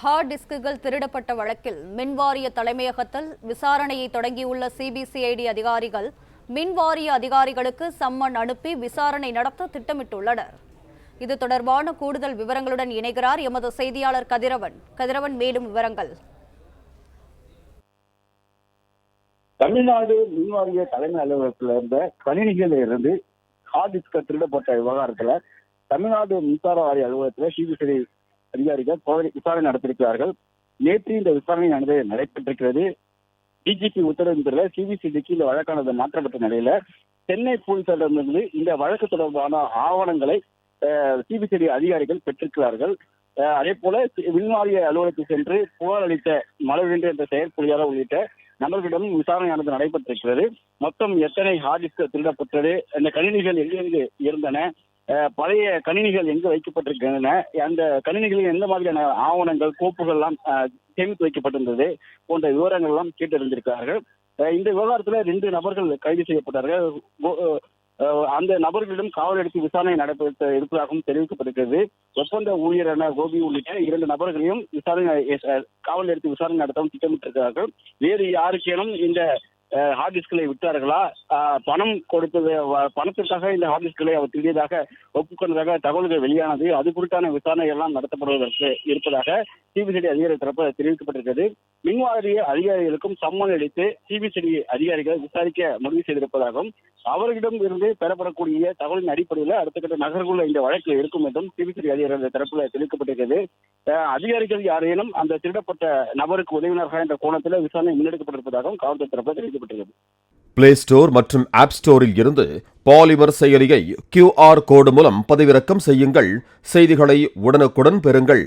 Heart டிஸ்குகள் திருடப்பட்ட வழக்கில் மின்வாரிய தலைமையகத்தில் விசாரணையை தொடங்கியுள்ள சிபிசிஐடி அதிகாரிகள் மின்வாரிய அதிகாரிகளுக்கு சம்மன் அனுப்பி விசாரணை நடத்த திட்டமிட்டுள்ளனர். இது தொடர்பான கூடுதல் விவரங்களுடன் இணைகிறார் எமது செய்தியாளர் கதிரவன். மேலும் விவரங்கள். தமிழ்நாடு மின்வாரிய தலைமை அலுவலகத்தில் இருந்த கணினிகளில் இருந்து ஹார்ட் டிஸ்க் திருடப்பட்ட விவகாரத்துல தமிழ்நாடு மின்சார வாரிய அலுவலகத்தில் சிபிசிஐடி அதிகாரிகள் விசாரணை நடத்தியிருக்கிறார்கள். நேற்று இந்த விசாரணை நடைபெற்றிருக்கிறது. டிஜிபி உத்தரவின் பேரில் சிபிசிஐடிக்கு இந்த வழக்கானது மாற்றப்பட்ட நிலையில சென்னை போலீசாரிடமிருந்து இந்த வழக்கு தொடர்பான ஆவணங்களை சிபிசிஐடி அதிகாரிகள் பெற்றிருக்கிறார்கள். அதே போல மின்வாரிய அலுவலகத்தில் சென்று புகார் அளித்த மலர்கின்ற என்ற செயற்பொழியாளர் உள்ளிட்ட நபர்களிடம் விசாரணையானது நடைபெற்றிருக்கிறது. மொத்தம் எத்தனை ஹார்ட் டிஸ்க் திருடப்பட்டது, அந்த கணினிகள் எங்கெங்கு இருந்தன, பழைய கணினிகள் எங்கு வைக்கப்பட்டிருக்கின்றன, அந்த கணினிகளில் எந்த மாதிரியான ஆவணங்கள் கோப்புகள் எல்லாம் சேமித்து வைக்கப்பட்டிருந்தது போன்ற விவரங்கள் எல்லாம் கேட்டறிந்திருக்கிறார்கள். இந்த விவகாரத்துல 2 நபர்கள் கைது செய்யப்பட்டார்கள். அந்த நபர்களிடம் காவல் எடுத்து விசாரணை நடைபெற்ற இருப்பதாகவும் தெரிவிக்கப்பட்டிருக்கிறது. ஒப்பந்த ஊழியரான கோபி உள்ளிட்ட 2 நபர்களையும் காவல் எடுத்து விசாரணை நடத்தவும் திட்டமிட்டிருக்கிறார்கள். வேறு யாருக்கேனும் இந்த ஹார்ட் டிஸ்களை விட்டார்களா, பணம் கொடுத்தது பணத்திற்காக இந்த ஹார்ட் டிஸ்களை அவர் திருடியதாக ஒப்புக்கொண்டதாக தகவல்கள் வெளியானது. அது குறித்தான விசாரணை எல்லாம் நடத்தப்படுவதற்கு இருப்பதாக சிபிசிஐடி அதிகாரி தரப்பு தெரிவிக்கப்பட்டிருக்கிறது. மின்வாரிய அதிகாரிகளுக்கும் சம்மன் அளித்து சிபிசிஐடி அதிகாரிகள் விசாரிக்க முடிவு செய்திருப்பதாகவும் அவர்களிடம் இருந்து பெறப்படக்கூடிய தகவலின் அடிப்படையில் அடுத்த கட்ட நகர்வுள்ள இந்த வழக்கு இருக்கும் என்றும் சிபிசிஐடி அதிகாரிகள் தரப்பில் தெரிவிக்கப்பட்டிருக்கிறது. அதிகாரிகள் யாரேனும் அந்த திருடப்பட்ட நபருக்கு உதவினர்கள் என்ற கோணத்தில் விசாரணை முன்னெடுக்கப்பட்டிருப்பதாகவும் காவல்துறை தரப்பில் தெரிவிக்கப்பட்டிருக்கிறது. பிளே ஸ்டோர் மற்றும் ஆப் ஸ்டோரில் இருந்து பாலிமர் செயலியை QR கோடு மூலம் பதிவிறக்கம் செய்யுங்கள். செய்திகளை உடனுக்குடன் பெறுங்கள்.